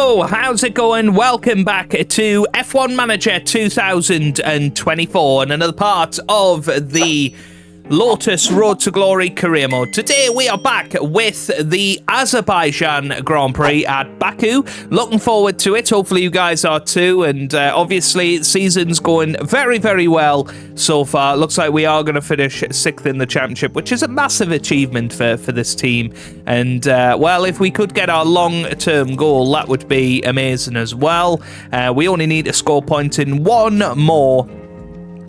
Hello, how's it going? Welcome back to F1 Manager 2024 and another part of the Lotus Road to Glory career mode. Today we are back with the Azerbaijan Grand Prix at Baku. Looking forward to it. Hopefully you guys are too. And obviously season's going very, very well so far. Looks like we are going to finish 6th in the championship, which is a massive achievement for this team. And well, if we could get our long-term goal, that would be amazing as well. We only need to score points in one more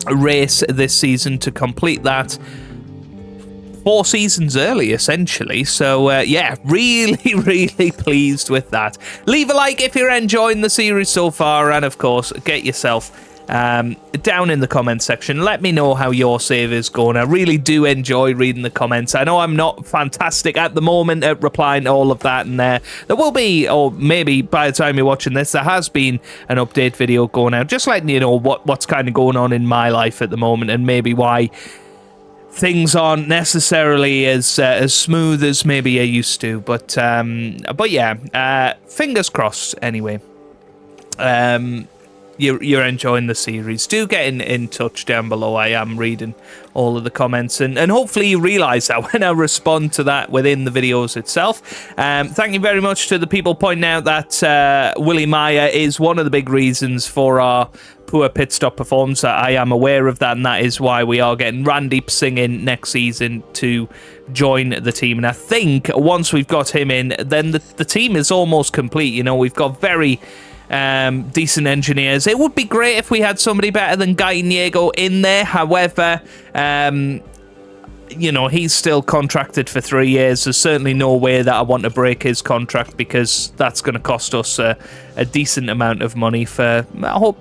race this season to complete that 4 seasons early, essentially. So yeah, really pleased with that. Leave a like if you're enjoying the series so far, and of course get yourself down in the comment section. Let me know how your save is going. I really do enjoy reading the comments. I know I'm not fantastic at the moment at replying to all of that, and there will be, or maybe by the time you're watching this, there has been an update video going out, just letting you know what's kind of going on in my life at the moment, and maybe why things aren't necessarily as smooth as maybe I used to. But yeah, fingers crossed anyway. You're enjoying the series. Do get in touch down below. I am reading all of the comments, and hopefully you realise that when I respond to that within the videos itself. Thank you very much to the people pointing out that Willie Meyer is one of the big reasons for our poor pit stop performance. I am aware of that, and that is why we are getting Randy Singing next season to join the team. And I think once we've got him in, then the team is almost complete. You know, we've got very decent engineers. It would be great if we had somebody better than Guy Niego in there. However, you know, he's still contracted for 3 years. There's certainly no way that I want to break his contract, because that's going to cost us a decent amount of money for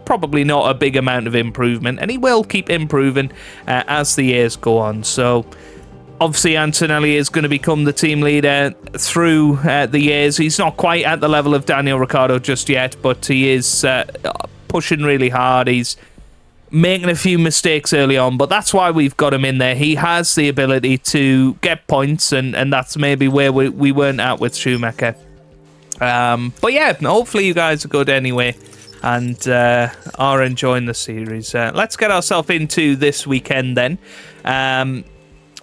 probably not a big amount of improvement, and he will keep improving as the years go on. So obviously, Antonelli is going to become the team leader through the years. He's not quite at the level of Daniel Ricciardo just yet, but he is pushing really hard. He's making a few mistakes early on, but that's why we've got him in there. He has the ability to get points, and that's maybe where we weren't at with Schumacher. But yeah, hopefully you guys are good anyway and are enjoying the series. Let's get ourselves into this weekend then.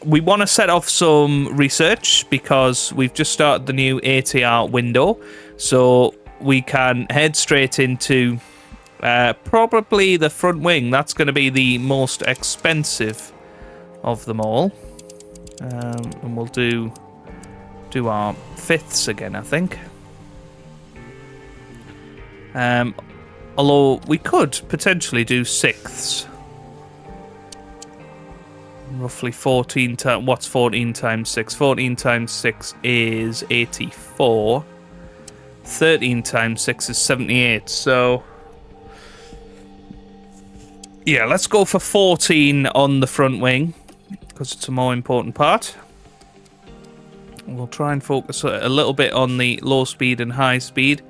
We want to set off some research because we've just started the new ATR window, so we can head straight into probably the front wing. That's going to be the most expensive of them all, and we'll do our 5ths again, I think. Although we could potentially do 6ths. Roughly 14 times. What's 14 times 6? 14 times 6 is 84. 13 times 6 is 78. So yeah, let's go for 14 on the front wing because it's a more important part. We'll try and focus a little bit on the low speed and high speed,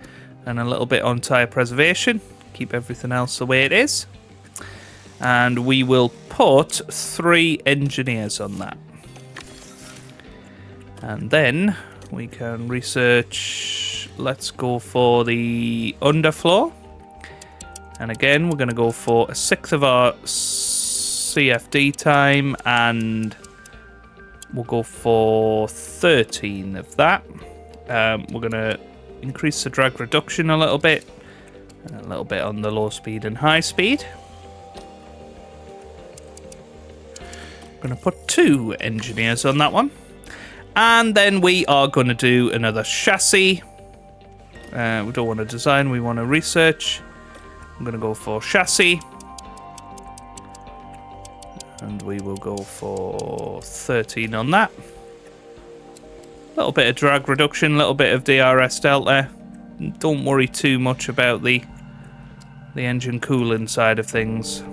and a little bit on tyre preservation. Keep everything else the way it is. And we will put 3 engineers on that. And then we can research. Let's go for the underfloor. And again, we're going to go for a 1/6 of our CFD time, and we'll go for 13 of that. We're going to increase the drag reduction a little bit on the low speed and high speed. Going to put 2 engineers on that one, and then we are going to do another chassis. We don't want to design, we want to research. I'm going to go for chassis, and we will go for 13 on that. A little bit of drag reduction, a little bit of DRS delta. Don't worry too much about the engine cooling side of things.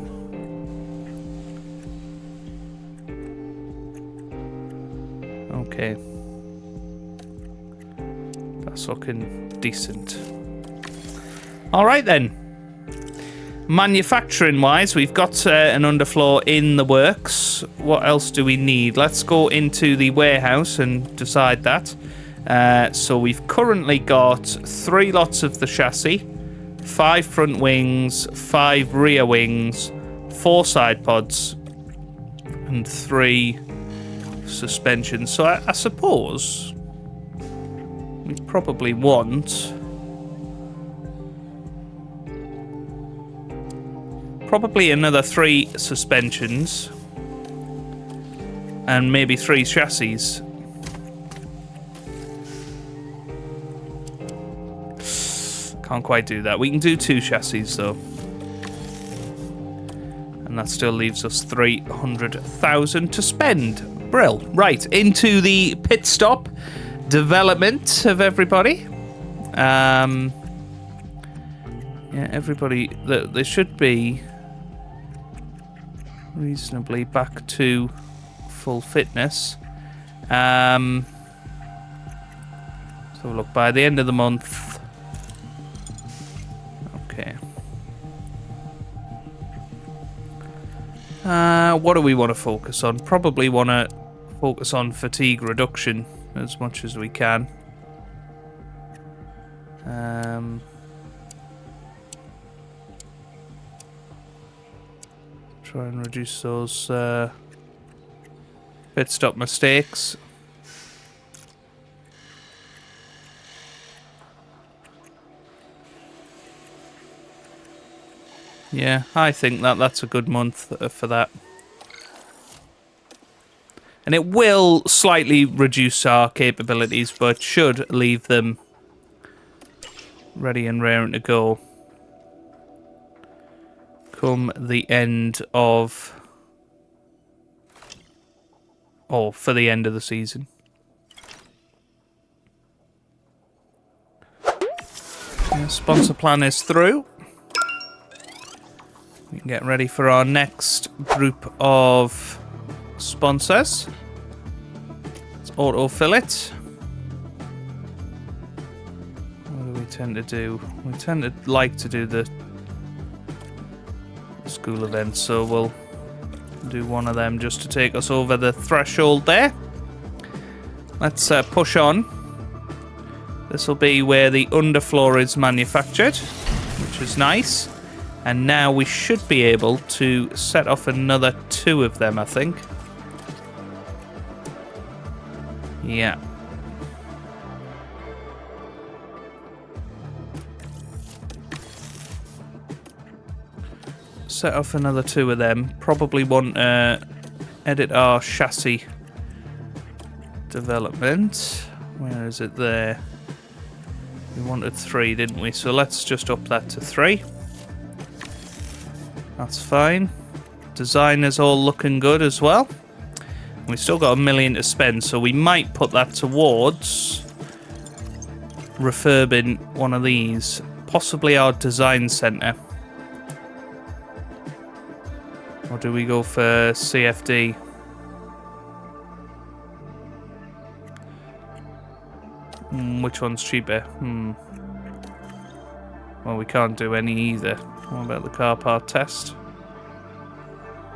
Okay, that's looking decent. All right then. Manufacturing wise, we've got an underfloor in the works. What else do we need? Let's go into the warehouse and decide that. So we've currently got 3 lots of the chassis, 5 front wings, 5 rear wings, 4 side pods, and 3 suspensions. So I suppose we probably want another 3 suspensions and maybe 3 chassis. Can't quite do that. We can do 2 chassis though. And that still leaves us 300,000 to spend. Brill. Right, into the pit stop development of everybody. Yeah, everybody, they should be reasonably back to full fitness. So look, by the end of the month. Okay. What do we want to focus on? Probably want to focus on fatigue reduction as much as we can. Try and reduce those pit stop mistakes. Yeah, I think that's a good month for that. And it will slightly reduce our capabilities, but should leave them ready and raring to go come the end of... Oh, for the end of the season. Yeah, sponsor plan is through. We can get ready for our next group of sponsors. Let's autofill it. What do we tend to do? We tend to like to do the school events, so we'll do one of them just to take us over the threshold there. Let's push on. This will be where the underfloor is manufactured, which is nice. And now we should be able to set off another 2 of them, I think. Yeah. Set off another 2 of them. Probably want to edit our chassis development. Where is it there? We wanted 3, didn't we? So let's just up that to 3. That's fine. Design is all looking good as well. We've still got $1 million to spend, so we might put that towards refurbing one of these. Possibly our design centre. Or do we go for CFD? Which one's cheaper? Well, we can't do any either. What about the car part test?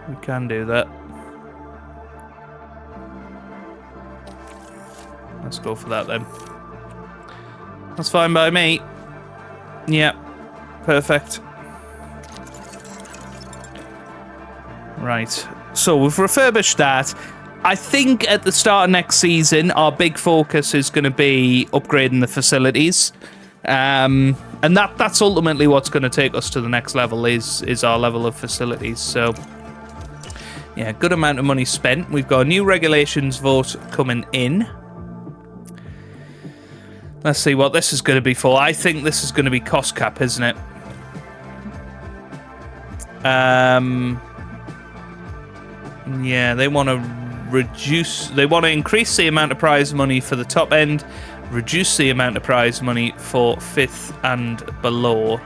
We can do that. Let's go for that then. That's fine by me. Yeah, perfect. Right, so we've refurbished that. I think at the start of next season, our big focus is going to be upgrading the facilities. And that's ultimately what's going to take us to the next level is our level of facilities. So, yeah, good amount of money spent. We've got a new regulations vote coming in. Let's see what this is going to be for. I think this is going to be cost cap, isn't it? Yeah, they want to reduce... They want to increase the amount of prize money for the top end, reduce the amount of prize money for 5th and below.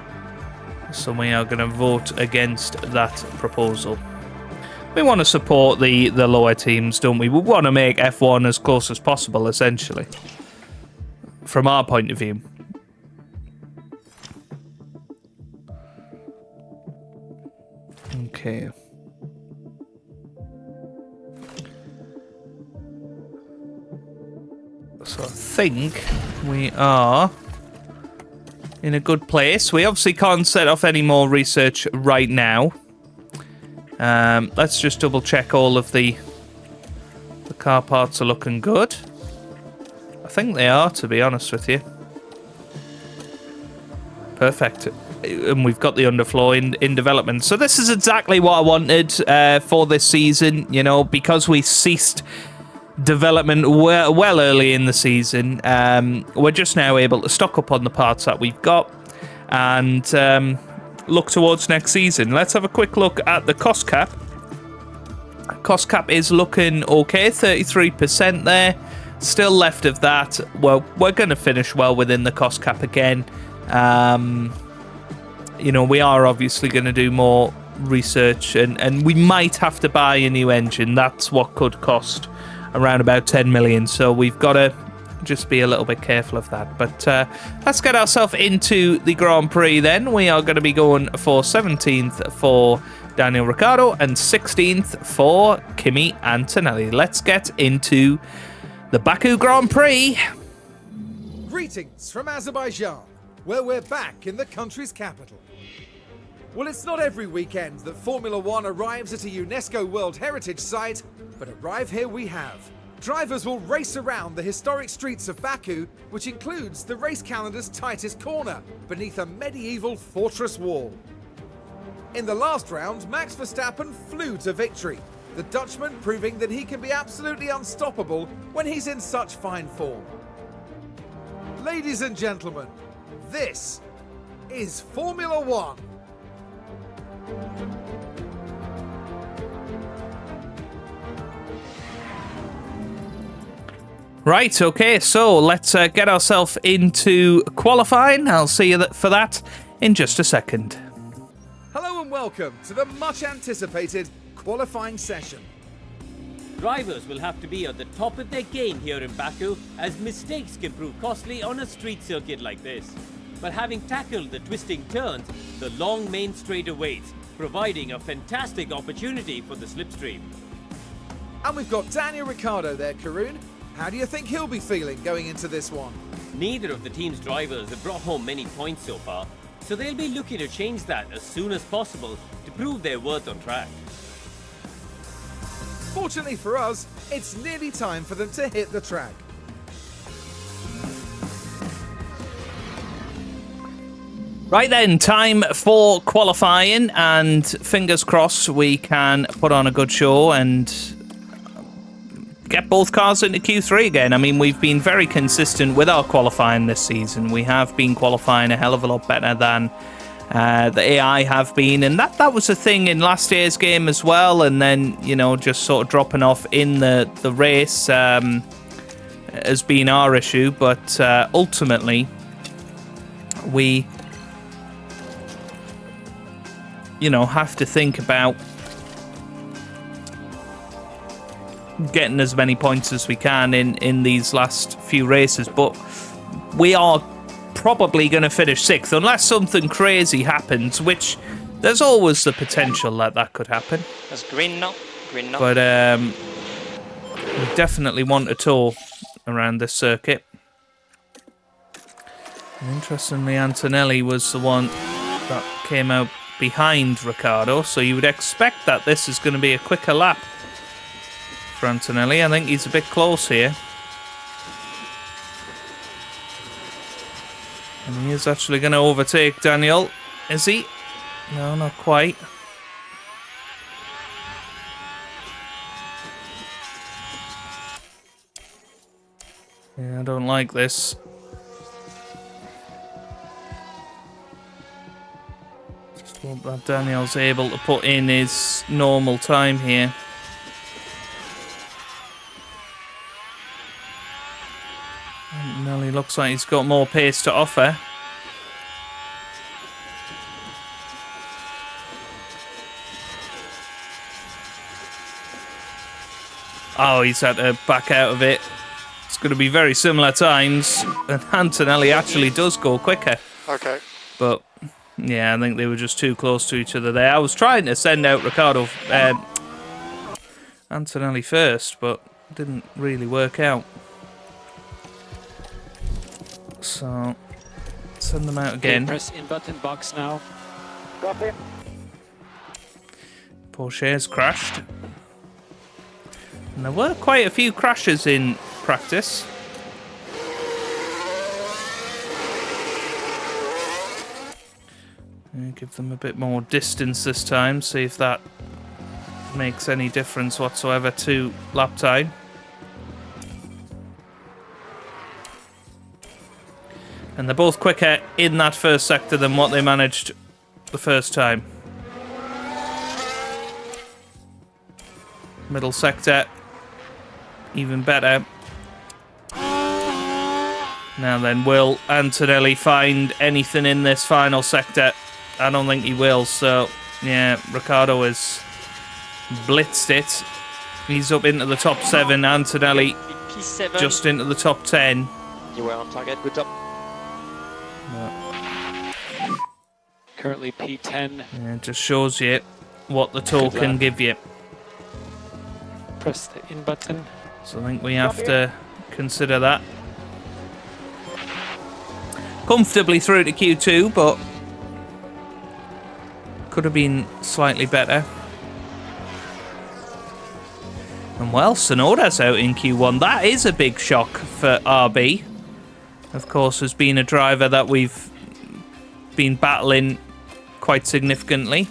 So we are going to vote against that proposal. We want to support the lower teams, don't we? We want to make F1 as close as possible, essentially. From our point of view. Okay. So I think we are in a good place. We obviously can't set off any more research right now. Let's just double check all of the car parts are looking good. I think they are, to be honest with you. Perfect. And we've got the underfloor in development. So this is exactly what I wanted for this season, you know, because we ceased development well early in the season. We're just now able to stock up on the parts that we've got and look towards next season. Let's have a quick look at the cost cap. Cost cap is looking okay, 33% there. Still left of that. Well, we're going to finish well within the cost cap again. You know, we are obviously going to do more research and we might have to buy a new engine. That's what could cost around about 10 million. So we've got to just be a little bit careful of that. But let's get ourselves into the Grand Prix then. We are going to be going for 17th for Daniel Ricciardo and 16th for Kimi Antonelli. Let's get into the Baku Grand Prix. Greetings from Azerbaijan, where we're back in the country's capital. Well, it's not every weekend that Formula One arrives at a UNESCO World Heritage Site, but arrive here we have. Drivers will race around the historic streets of Baku, which includes the race calendar's tightest corner, beneath a medieval fortress wall. In the last round, Max Verstappen flew to victory, the Dutchman proving that he can be absolutely unstoppable when he's in such fine form. Ladies and gentlemen, this is Formula One. Right, okay, so let's get ourselves into qualifying. I'll see you for that in just a second. Hello and welcome to the much anticipated qualifying session. Drivers will have to be at the top of their game here in Baku, as mistakes can prove costly on a street circuit like this. But having tackled the twisting turns, the long main straight awaits, providing a fantastic opportunity for the slipstream. And we've got Daniel Ricciardo there, Karun. How do you think he'll be feeling going into this one? Neither of the team's drivers have brought home many points so far, so they'll be looking to change that as soon as possible to prove their worth on track. Fortunately for us, it's nearly time for them to hit the track. Right then, time for qualifying, and fingers crossed we can put on a good show and get both cars into Q3 again. I mean, we've been very consistent with our qualifying this season. We have been qualifying a hell of a lot better than the AI have been, and that was a thing in last year's game as well, and then, you know, just sort of dropping off in the race has been our issue, but ultimately we, you know, have to think about getting as many points as we can in these last few races, but we are probably going to finish 6th unless something crazy happens, which there's always the potential that could happen. That's green now. Green now. But we definitely want a tour around this circuit. And interestingly, Antonelli was the one that came out behind Ricciardo, so you would expect that this is going to be a quicker lap for Antonelli. I think he's a bit close here. And he is actually going to overtake Daniel. Is he? No, not quite. Yeah, I don't like this. Just hope that Daniel's able to put in his normal time here. Nelly looks like he's got more pace to offer. Oh, he's had to back out of it. It's going to be very similar times. And Antonelli actually does go quicker. Okay. But, yeah, I think they were just too close to each other there. I was trying to send out Antonelli first, but didn't really work out. So, send them out again. Press in button box now. Copy. Porsche's crashed. And there were quite a few crashes in practice. Give them a bit more distance this time, see if that makes any difference whatsoever to lap time. And they're both quicker in that first sector than what they managed the first time. Middle sector, even better. Now then, will Antonelli find anything in this final sector? I don't think he will, so yeah, Ricciardo has blitzed it. He's up into the top 7, Antonelli P7. just into the top 10. You were on target, good job. Currently P10. Yeah, it just shows you what the tool can give you. Press the in button. So I think we have to consider that. Comfortably through to Q2, but could have been slightly better. And well, Sonoda's out in Q1. That is a big shock for RB. Of course, has been a driver that we've been battling quite significantly.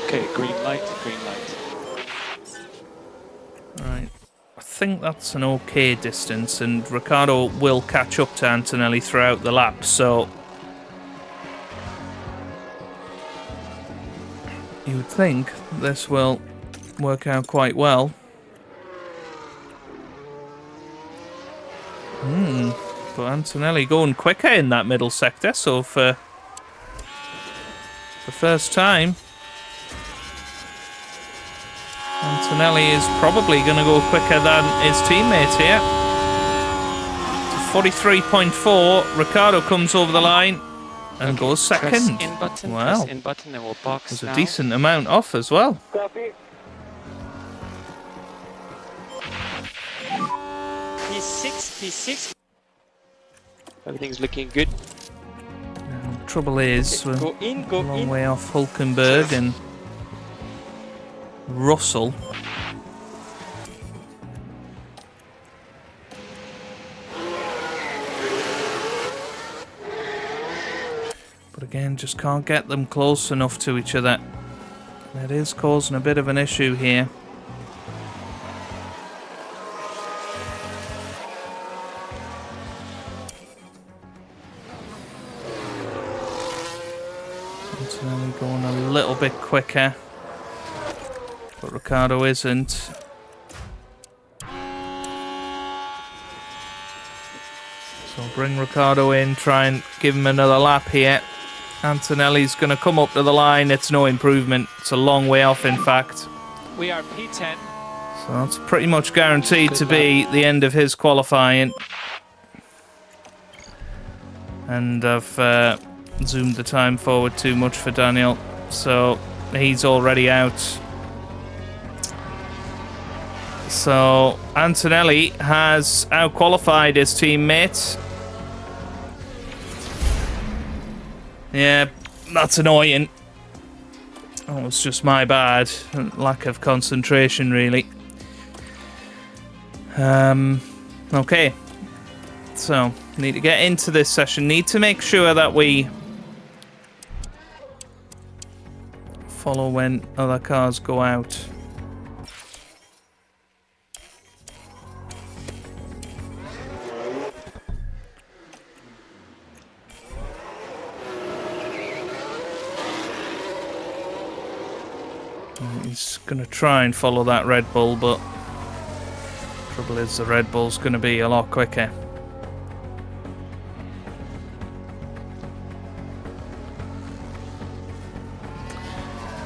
Okay, green light, green light. Right. I think that's an okay distance, and Ricciardo will catch up to Antonelli throughout the lap, so you would think this will work out quite well. But Antonelli going quicker in that middle sector, so for the first time, Antonelli is probably going to go quicker than his teammate here. 43.4. Ricciardo comes over the line and goes second. Press in button, Wow. press in button and we'll box There's now. a decent amount off as well. Copy. P6. Everything's looking good. Trouble is, we're Go in, go a long in. way off Hulkenberg and Russell. But again, just can't get them close enough to each other. It is causing a bit of an issue here. Antonelli going a little bit quicker, but Ricciardo isn't. So bring Ricciardo in, try and give him another lap here. Antonelli's going to come up to the line. It's no improvement. It's a long way off, in fact. We are P10. So that's pretty much guaranteed to be the end of his qualifying. And I've zoomed the time forward too much for Daniel, so he's already out. So Antonelli has outqualified his teammate. Yeah, that's annoying. Oh, it's just my bad. Lack of concentration, really. Okay. So, need to get into this session. Need to make sure that we follow when other cars go out. He's going to try and follow that Red Bull, but trouble is the Red Bull's going to be a lot quicker.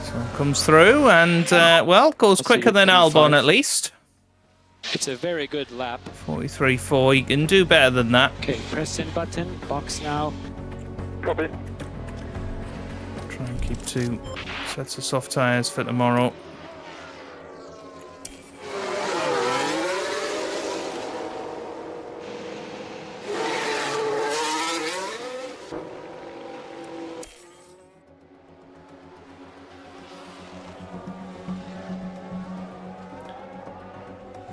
So comes through and, well, goes quicker than Albon at least. It's a very good lap. 43.4, you can do better than that. Okay, press in button, box now. Copy. Try and keep 2 sets of soft tyres for tomorrow.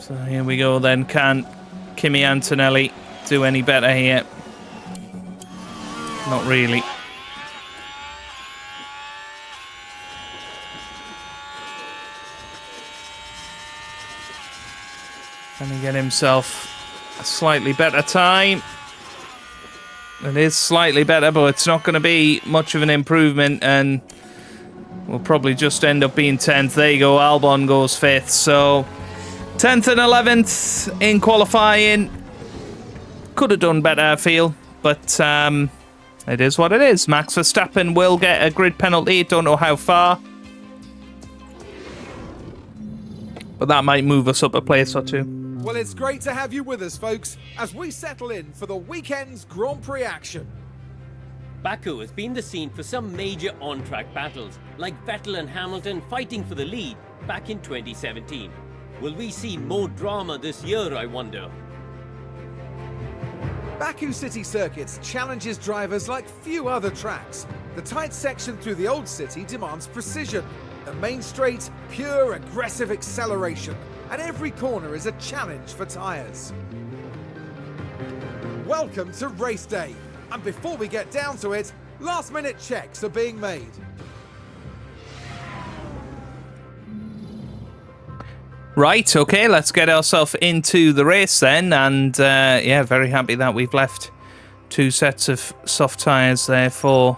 So here we go then. Can Kimi Antonelli do any better here? Not really. Can he get himself a slightly better time? It is slightly better, but it's not going to be much of an improvement, and we'll probably just end up being 10th. There you go, Albon goes 5th. So 10th and 11th in qualifying. Could have done better, I feel, but it is what it is. Max Verstappen will get a grid penalty. Don't know how far, but that might move us up a place or two. Well, it's great to have you with us, folks, as we settle in for the weekend's Grand Prix action. Baku has been the scene for some major on-track battles, like Vettel and Hamilton fighting for the lead back in 2017. Will we see more drama this year, I wonder? Baku City Circuits challenges drivers like few other tracks. The tight section through the old city demands precision. The main straight, pure aggressive acceleration. And every corner is a challenge for tyres. Welcome to race day. And before we get down to it, last-minute checks are being made. Right, okay, let's get ourselves into the race then. And yeah, very happy that we've left 2 sets of soft tyres there for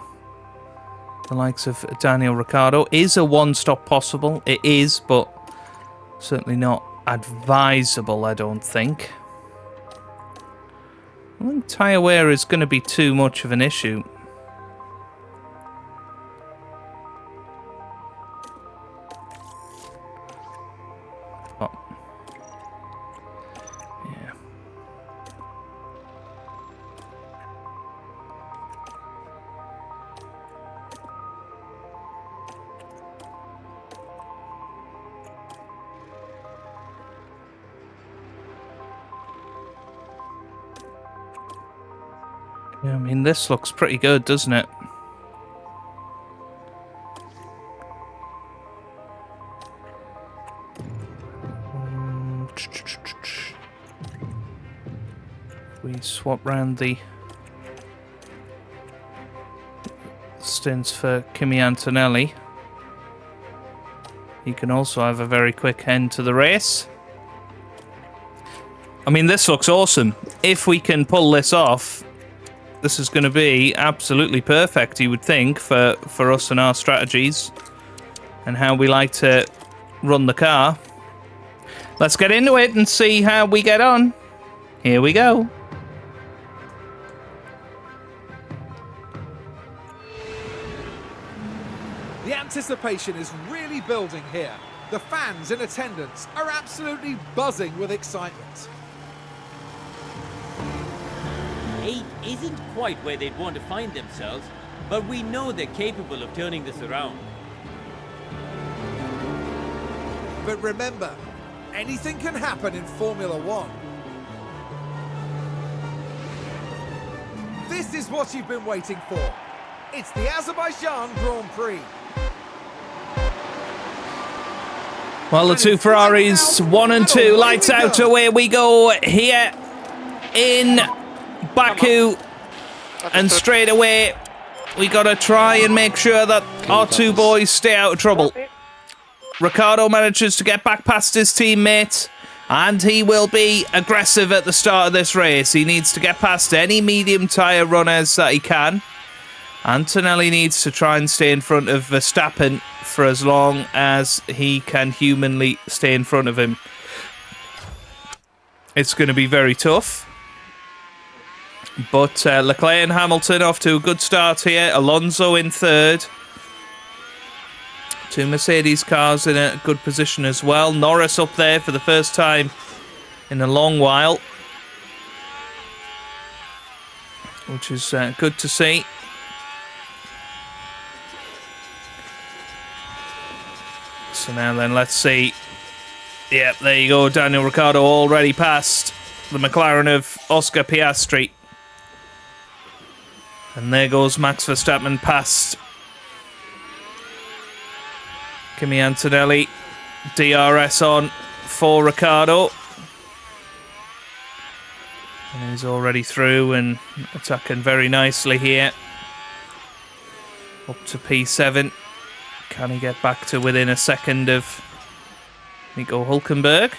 the likes of Daniel Ricciardo. Is a one-stop possible? It is, but certainly not advisable, I don't think. I think tyre wear is going to be too much of an issue. Oh. Yeah. Yeah, I mean, this looks pretty good, doesn't it? We swap round the stints for Kimi Antonelli. He can also have a very quick end to the race. I mean, this looks awesome. If we can pull this off, this is going to be absolutely perfect, you would think, for us and our strategies and how we like to run the car. Let's get into it and see how we get on. Here we go. The anticipation is really building here. The fans in attendance are absolutely buzzing with excitement. 8 isn't quite where they'd want to find themselves, but we know they're capable of turning this around. But remember, anything can happen in Formula One. This is what you've been waiting for. It's the Azerbaijan Grand Prix. Well, the 2 Ferraris, 1 and 2, lights out, away we go here in Baku. And straight away, we got to try and make sure that our 2 boys stay out of trouble. Ricciardo manages to get back past his teammate, and he will be aggressive at the start of this race. He needs to get past any medium tyre runners that he can. Antonelli needs to try and stay in front of Verstappen for as long as he can humanly stay in front of him. It's going to be very tough. But Leclerc and Hamilton off to a good start here. Alonso in 3rd. 2 Mercedes cars in a good position as well. Norris up there for the first time in a long while, which is good to see. So now then, let's see. Yep, there you go. Daniel Ricciardo already passed the McLaren of Oscar Piastri. And there goes Max Verstappen past Kimi Antonelli. DRS on for Ricciardo. And he's already through and attacking very nicely here. Up to P7. Can he get back to within a second of Nico Hülkenberg?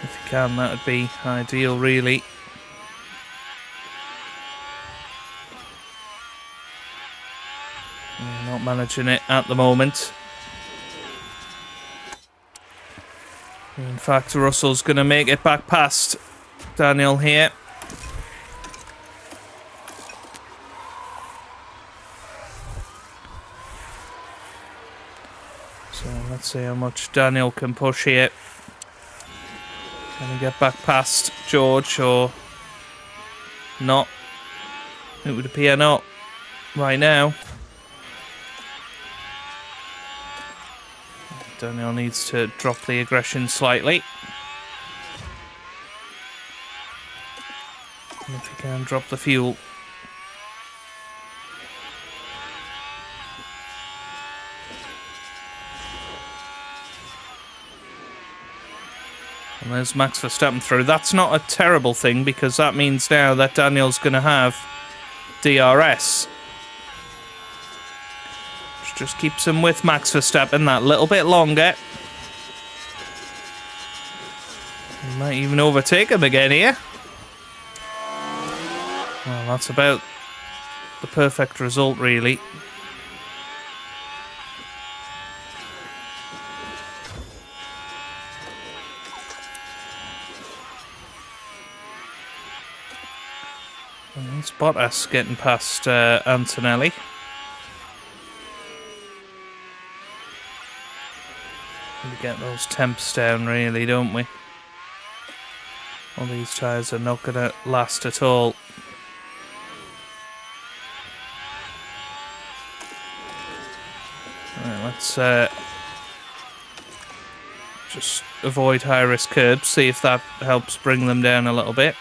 If he can, that would be ideal, really. Not managing it at the moment. In fact, Russell's going to make it back past Daniel here. So let's see how much Daniel can push here. Can he get back past George or not? It would appear not right now. Daniel needs to drop the aggression slightly. And if he can, drop the fuel. And there's Max Verstappen through. That's not a terrible thing, because that means now that Daniel's going to have DRS. Just keeps him with Max Verstappen that little bit longer. He might even overtake him again here. Well, that's about the perfect result, really. Well, it's Bottas getting past Antonelli. We get those temps down, really, don't we? All these tyres are not going to last at all. Right, let's just avoid high-risk curbs, see if that helps bring them down a little bit.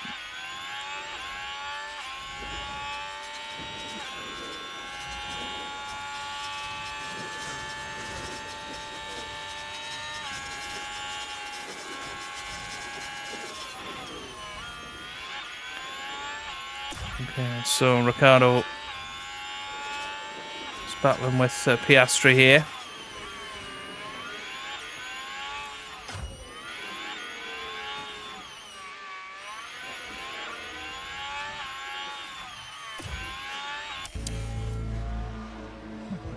Okay, so Ricciardo is battling with Piastri here.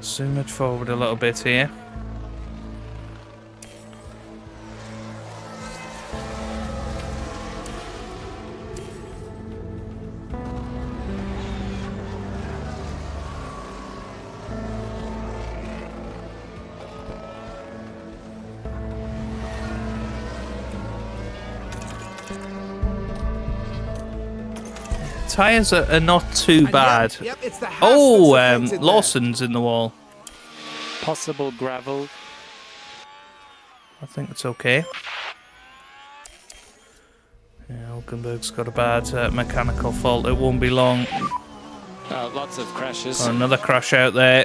Zoom it forward a little bit here. Tyres are not too bad. Yep, it's the Haas Oh, that's affected there. Lawson's in the wall. Possible gravel. I think it's okay. Yeah, Hülkenberg's got a bad mechanical fault. It won't be long. Lots of crashes. Oh, another crash out there.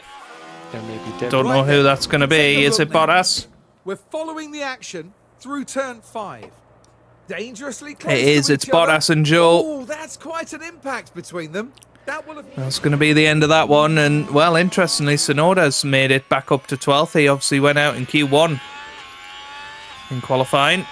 There may be dead. Don't know who that's going to be. Take a Is look it now. Bottas? We're following the action through turn 5. Dangerously close. It is. to It's each other. Bottas and Joe. Oh, that's quite an impact between them. That will have. That's going to be the end of that one. And, well, interestingly, Tsunoda's made it back up to 12th. He obviously went out in Q1 in qualifying.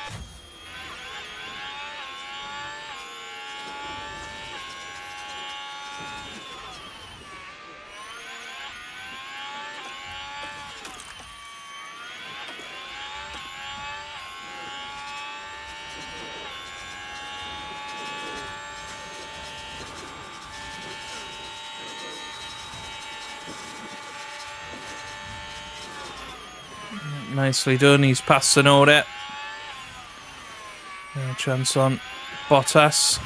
Nicely done. He's past Tsunoda. No chance on Bottas.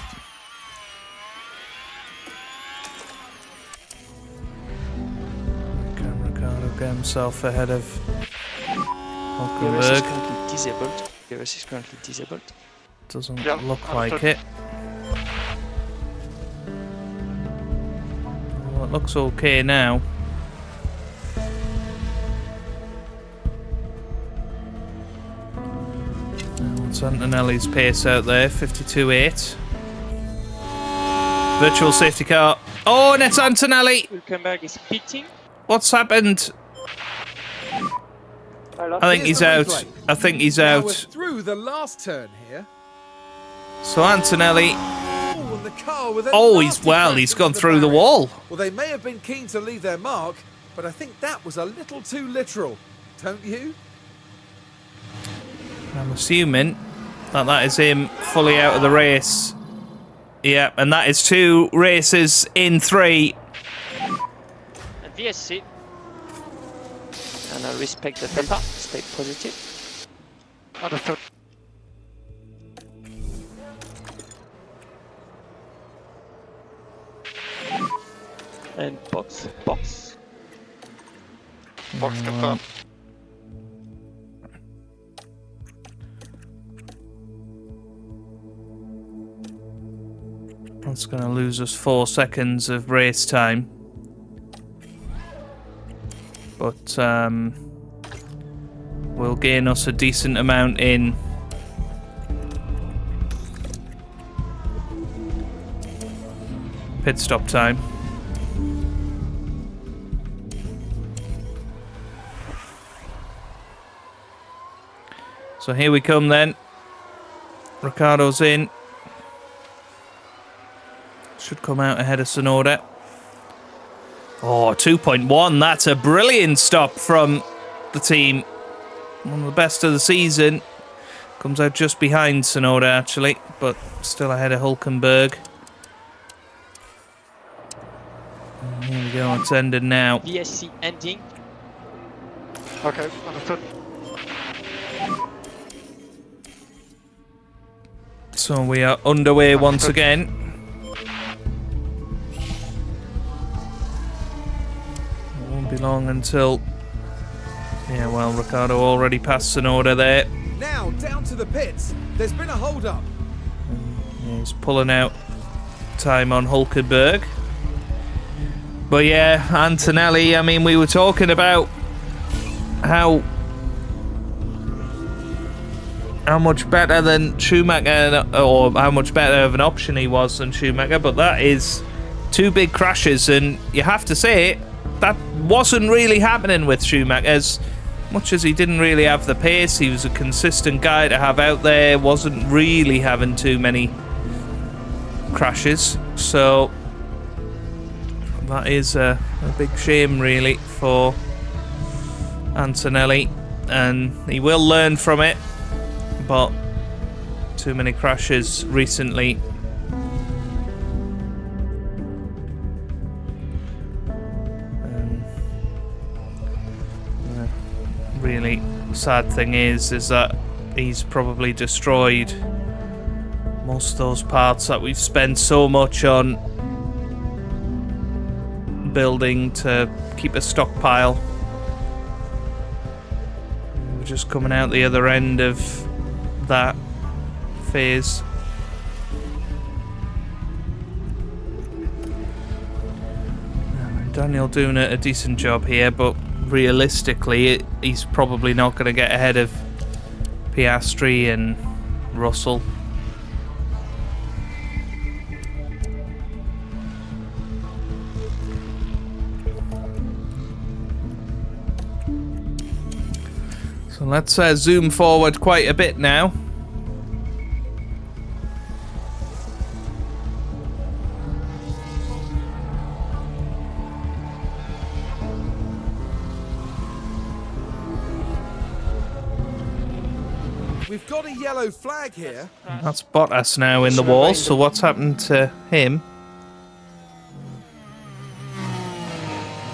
Can Ricciardo get himself ahead of DRS is Hülkenberg? currently disabled. DRS is currently disabled. Doesn't Yeah, look like understood. it. Well, it looks okay now. What's Antonelli's pace out there? 52.8. Virtual safety car. Oh, and it's Antonelli. Hülkenberg is pitting. What's happened? I think he's out. I think he's Now we're out. through the last turn here. So Antonelli. Oh, and the car with a Oh, nasty he's crash gone into through the barrier. wall. Well, they may have been keen to leave their mark, but I think that was a little too literal, don't you? I'm assuming that is him fully out of the race. Yeah, and that is 2 races in 3. And VSC. And I respect the temper. Stay positive. Understood. And box. Box confirmed. That's going to lose us 4 seconds of race time. But will gain us a decent amount in pit stop time. So here we come then. Ricciardo's in. Should come out ahead of Tsunoda. Oh, 2.1. That's a brilliant stop from the team. One of the best of the season. Comes out just behind Tsunoda, actually, but still ahead of Hülkenberg. And here we go. It's ended now. VSC ending. Okay, understood. So we are underway once again. It won't be long until... Yeah, well, Ricciardo already passed Tsunoda there. Now, down to the pits. There's been a hold-up. Yeah, he's pulling out time on Hülkenberg. But yeah, Antonelli, I mean, we were talking about how much better than Schumacher, or how much better of an option he was than Schumacher, but that is 2 big crashes, and you have to say, that wasn't really happening with Schumacher. As much as he didn't really have the pace, he was a consistent guy to have out there, wasn't really having too many crashes, so that is a big shame really for Antonelli, and he will learn from it, but too many crashes recently. The really sad thing is that he's probably destroyed most of those parts that we've spent so much on building to keep a stockpile. We're just coming out the other end of that phase. Daniel doing a decent job here, but realistically he's probably not going to get ahead of Piastri and Russell. So let's zoom forward quite a bit now. We've got a yellow flag here. That's Bottas now in the wall, so what's happened to him?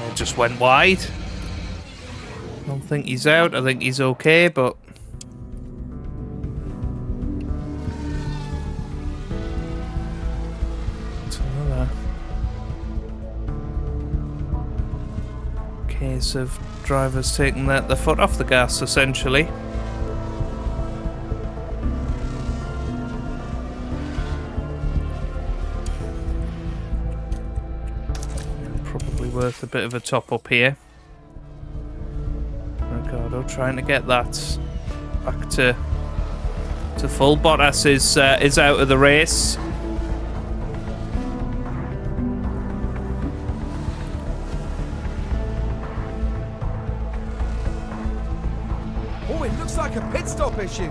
It just went wide. I don't think he's out, I think he's okay, but... It's another case of drivers taking the foot off the gas, essentially. Probably worth a bit of a top up here. Ricciardo trying to get that back to to full. Bottas is out of the race. Oh, it looks like a pit stop issue.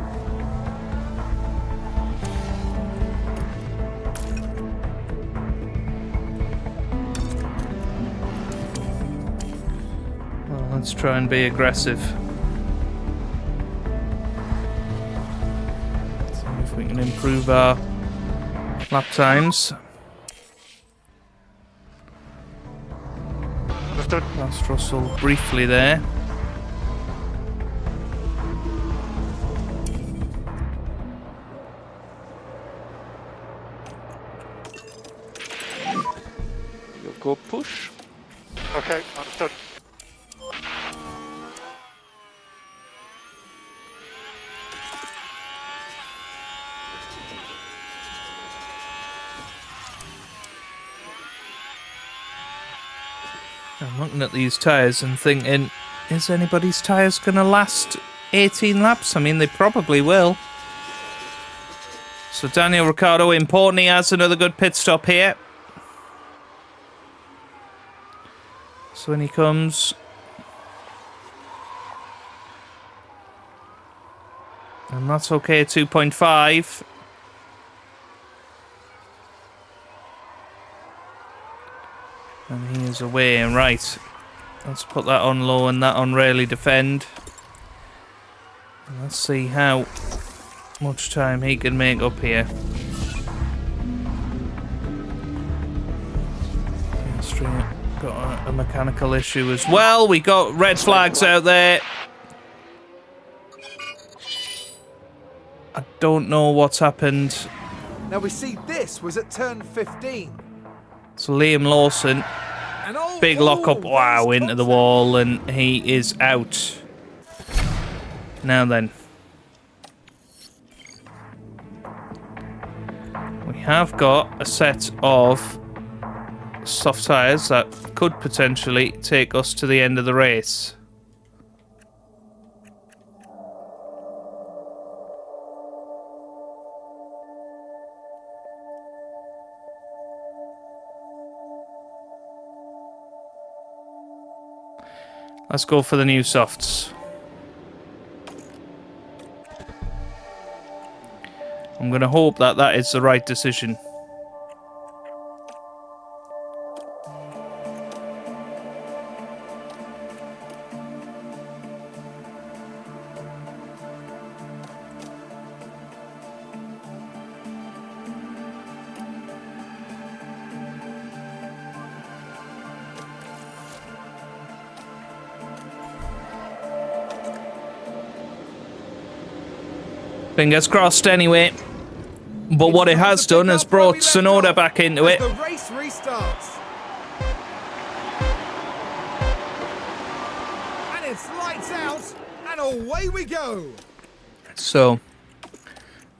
Well, let's try and be aggressive. See if we can improve our lap times. Understood. Last Russell briefly there. You go push. Okay, understood. I'm looking at these tyres and thinking, is anybody's tyres going to last 18 laps? I mean, they probably will. So Daniel Ricciardo, important he has another good pit stop here. So when he comes. And that's okay, 2.5. And he is away, and right. Let's put that on low and that on rarely defend. And let's see how much time he can make up here. Straight. Got a mechanical issue as well. We got red flags out there. I don't know what's happened. Now we see this was at turn 15. So Liam Lawson, And oh, big lockup, wow, nice into the contact. wall, and he is out. Now then. We have got a set of soft tyres that could potentially take us to the end of the race. Let's go for the new softs. I'm going to hope that that is the right decision. Fingers crossed anyway. But what it has done is brought Tsunoda back into it. The race restarts. And it's lights out, and away we go. So,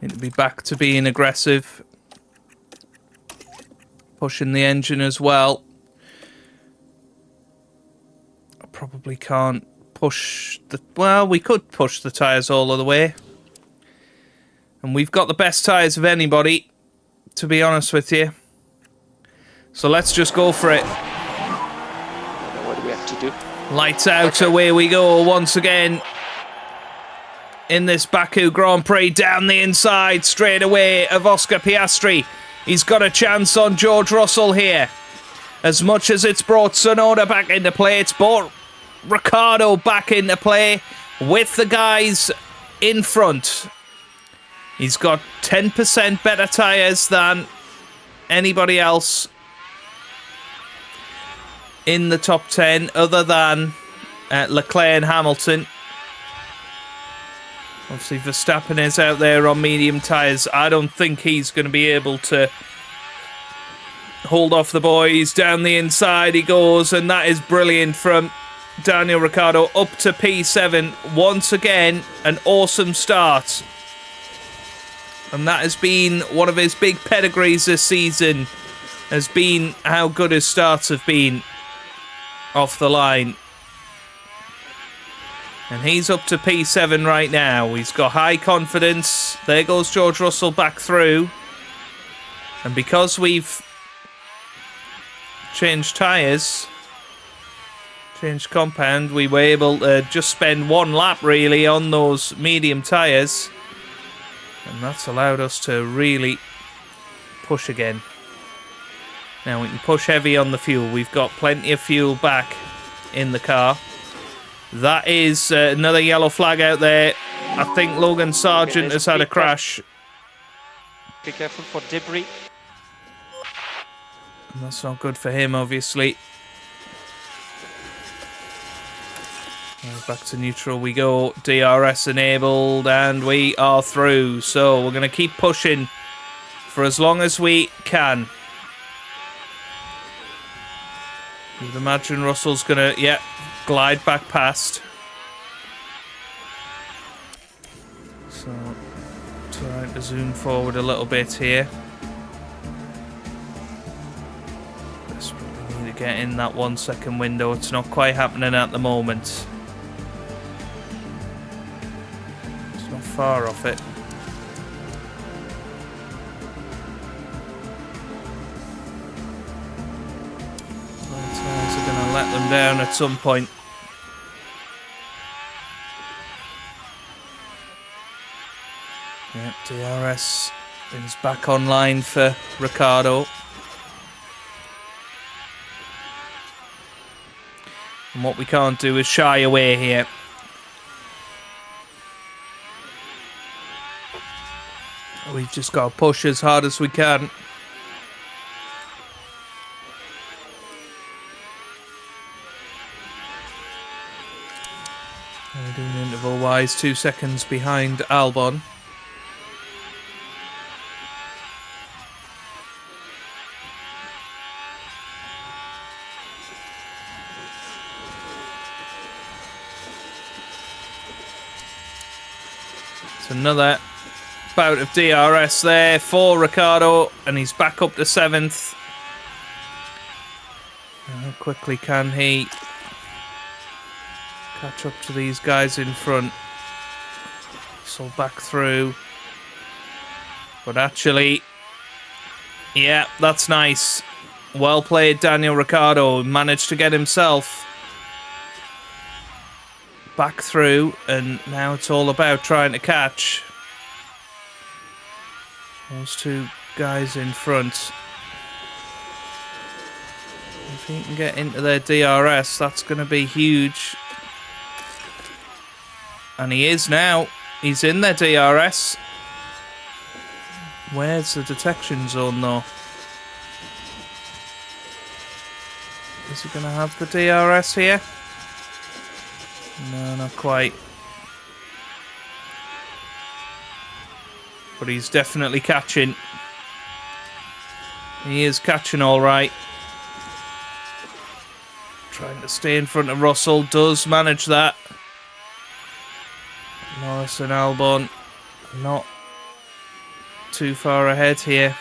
need to be back to being aggressive. Pushing the engine as well. I probably can't push the... Well, we could push the tyres all of the way. And we've got the best tyres of anybody, to be honest with you. So let's just go for it. What do we have to do? Lights out, away we go once again. In this Baku Grand Prix, down the inside, straight away of Oscar Piastri. He's got a chance on George Russell here. As much as it's brought Tsunoda back into play, it's brought Ricciardo back into play with the guys in front. He's got 10% better tyres than anybody else in the top 10 other than Leclerc and Hamilton. Obviously, Verstappen is out there on medium tyres. I don't think he's going to be able to hold off the boys. Down the inside he goes, and that is brilliant from Daniel Ricciardo up to P7. Once again, an awesome start. And that has been one of his big pedigrees this season, has been how good his starts have been off the line. And he's up to P7 right now. He's got high confidence. There goes George Russell back through. And because we've changed tyres, changed compound, we were able to just spend one lap really on those medium tyres. And that's allowed us to really push again. Now we can push heavy on the fuel. We've got plenty of fuel back in the car. That is another yellow flag out there. I think Logan Sargent has had a crash. Be careful for debris. And that's not good for him, obviously. Back to neutral we go. DRS enabled, and we are through. So we're going to keep pushing for as long as we can. You'd imagine Russell's going to, glide back past. So, trying to zoom forward a little bit here. Desperately need to get in that 1 second window. It's not quite happening at the moment. It's not far off it. Going to let them down at some point. Yep, DRS is back online for Ricciardo. And what we can't do is shy away here. We've just got to push as hard as we can. We're doing interval-wise 2 seconds behind Albon. It's another bout of DRS there for Ricciardo, and he's back up to 7th. How quickly can he catch up to these guys in front? So back through. But actually, yeah, that's nice. Well played, Daniel Ricciardo. Managed to get himself back through, and now it's all about trying to catch those two guys in front. If he can get into their DRS, that's going to be huge. And he is now. He's in their DRS. Where's the detection zone, though? Is he going to have the DRS here? No, not quite. But he's definitely catching. He is catching all right. Trying to stay in front of Russell. Does manage that. Norris and Albon not too far ahead here.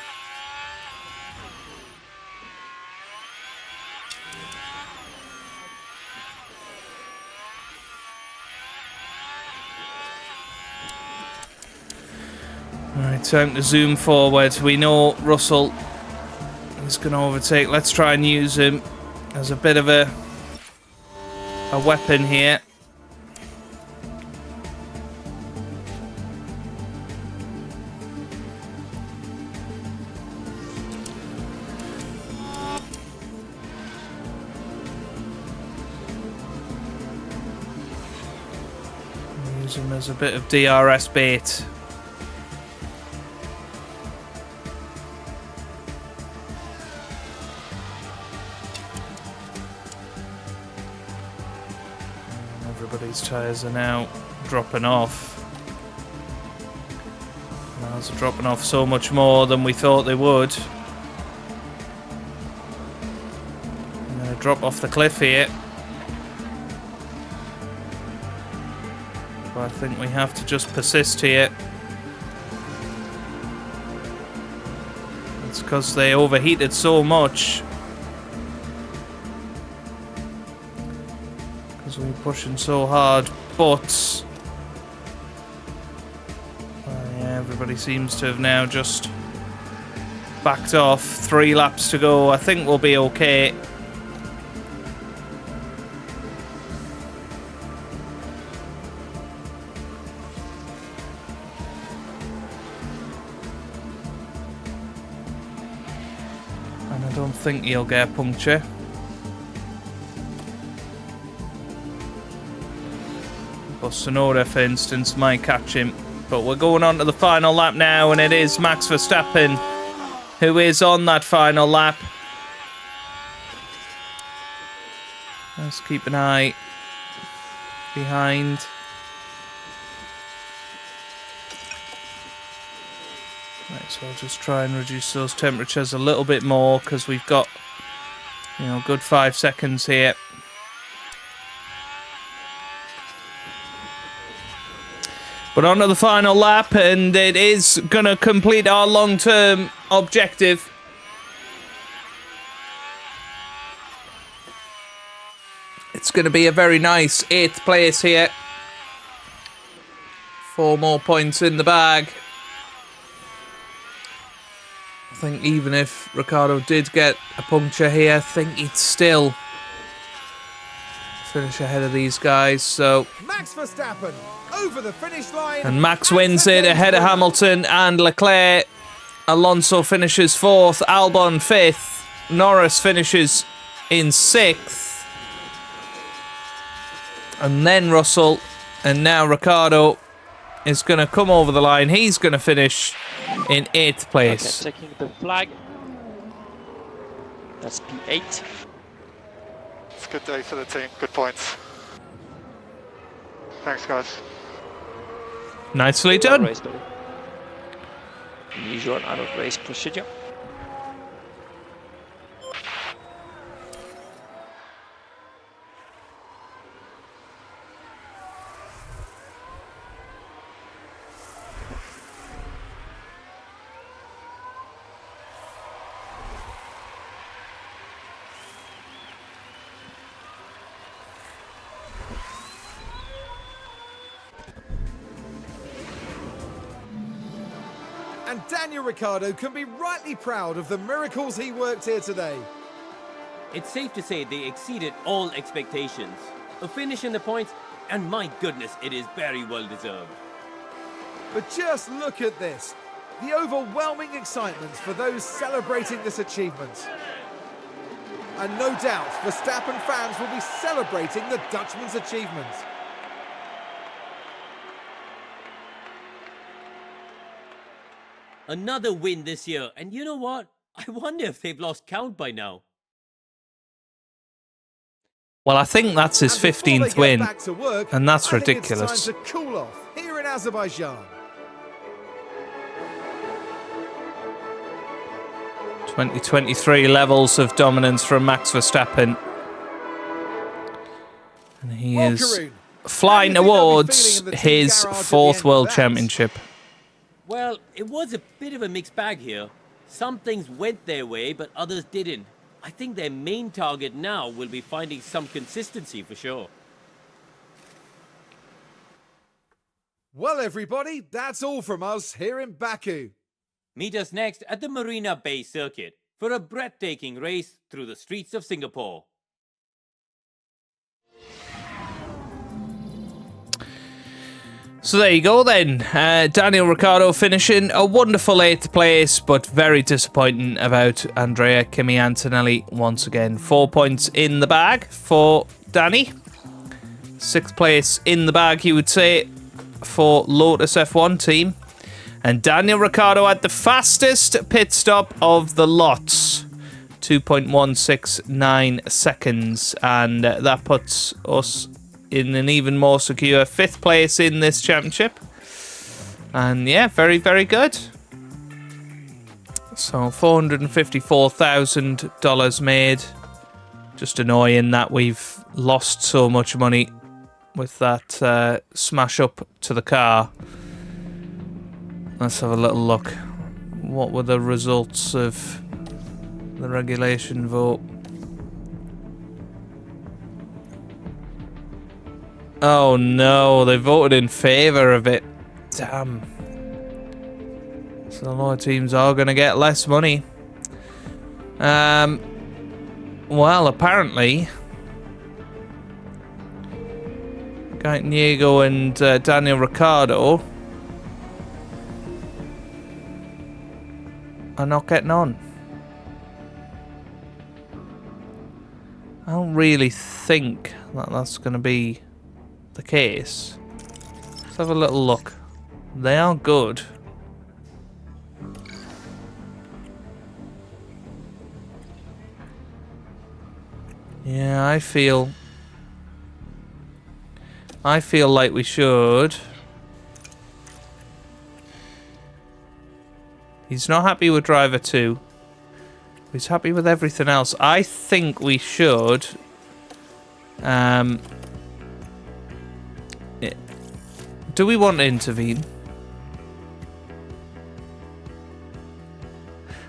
Alright, time to zoom forward. We know Russell is going to overtake. Let's try and use him as a bit of a weapon here. Use him as a bit of DRS bait. Everybody's tyres are now dropping off. Ours are dropping off so much more than we thought they would. I'm going to drop off the cliff here. But I think we have to just persist here. It's because they overheated so much. because we're pushing so hard, but yeah, everybody seems to have now just backed off. 3 laps to go. I think we'll be okay. And I don't think he'll get a puncture. But Sonoda, for instance, might catch him. But we're going on to the final lap now, and it is Max Verstappen who is on that final lap. Let's keep an eye behind. Right, so I'll just try and reduce those temperatures a little bit more, because we've got, you know, a good 5 seconds here. But on to the final lap, and it is going to complete our long-term objective. It's going to be a very nice 8th place here. 4 more points in the bag. I think even if Ricciardo did get a puncture here, I think he'd still finish ahead of these guys. So Max Verstappen over the finish line. And Max wins it ahead of Hamilton and Leclerc. Alonso finishes 4th, Albon 5th, Norris finishes in 6th. And then Russell, and now Ricciardo is going to come over the line. He's going to finish in 8th place. Okay, checking the flag. That's P8. It's a good day for the team. Good points. Thanks, guys. Nicely Well done. raced, buddy. Usual out of race procedure. And Daniel Ricciardo can be rightly proud of the miracles he worked here today. It's safe to say they exceeded all expectations. A finish in the points, and my goodness, it is very well deserved. But just look at this. The overwhelming excitement for those celebrating this achievement. And no doubt, Verstappen fans will be celebrating the Dutchman's achievement. Another win this year, and you know what? I wonder if they've lost count by now. Well, I think that's his And before they 15th get win, back to work, and that's I think ridiculous. It's time to cool off here in Azerbaijan. 2023 levels of dominance from Max Verstappen. And he Well, is Karun, flying how do you think they'll be towards feeling in the team his garage at the 4th end of World that? Championship. Well, it was a bit of a mixed bag here. Some things went their way, but others didn't. I think their main target now will be finding some consistency for sure. Well, everybody, that's all from us here in Baku. Meet us next at the Marina Bay Circuit for a breathtaking race through the streets of Singapore. So there you go then. Daniel Ricciardo finishing a wonderful 8th place, but very disappointing about Andrea Kimi Antonelli once again. 4 points in the bag for Danny. 6th place in the bag, you would say, for Lotus F1 Team. And Daniel Ricciardo had the fastest pit stop of the lots. 2.169 seconds. And that puts us in an even more secure 5th place in this championship. And yeah, very, very good. So $454,000 made. Just annoying that we've lost so much money with that smash up to the car. Let's have a little look. What were the results of the regulation vote? Oh no, they voted in favour of it. Damn. So a lot of teams are going to get less money. Well, apparently, Diego and Daniel Ricciardo are not getting on. I don't really think that that's going to be the case. Let's have a little look. They are good. Yeah, I feel like we should. He's not happy with driver 2. He's happy with everything else. I think we should do we want to intervene?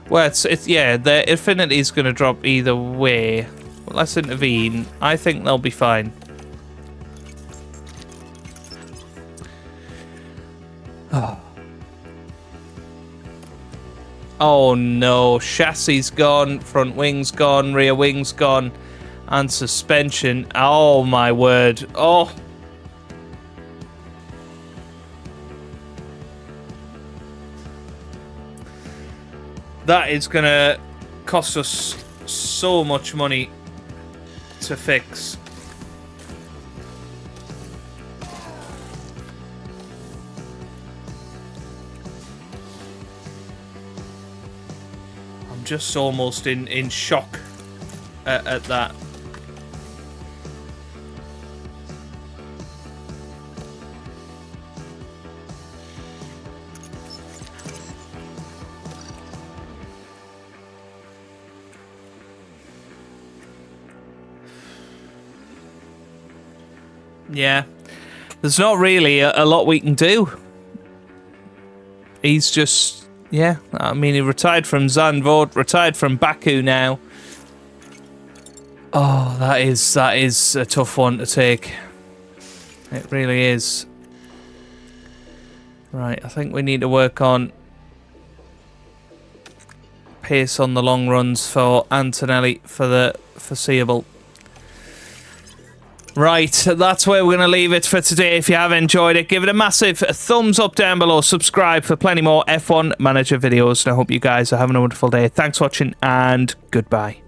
Well, it's yeah, the affinity is going to drop either way. Well, let's intervene. I think they'll be fine. Oh. Oh no, chassis gone, front wings gone, rear wings gone, and suspension. Oh my word. Oh. That is gonna cost us so much money to fix. I'm just almost in shock at that. Yeah, there's not really a lot we can do. He's just, yeah, I mean, he retired from Zandvoort, retired from Baku now. Oh, that is a tough one to take. It really is. Right, I think we need to work on pace on the long runs for Antonelli for the foreseeable. Right, that's where we're going to leave it for today. If you have enjoyed it, give it a massive thumbs up down below. Subscribe for plenty more F1 Manager videos. And I hope you guys are having a wonderful day. Thanks for watching and goodbye.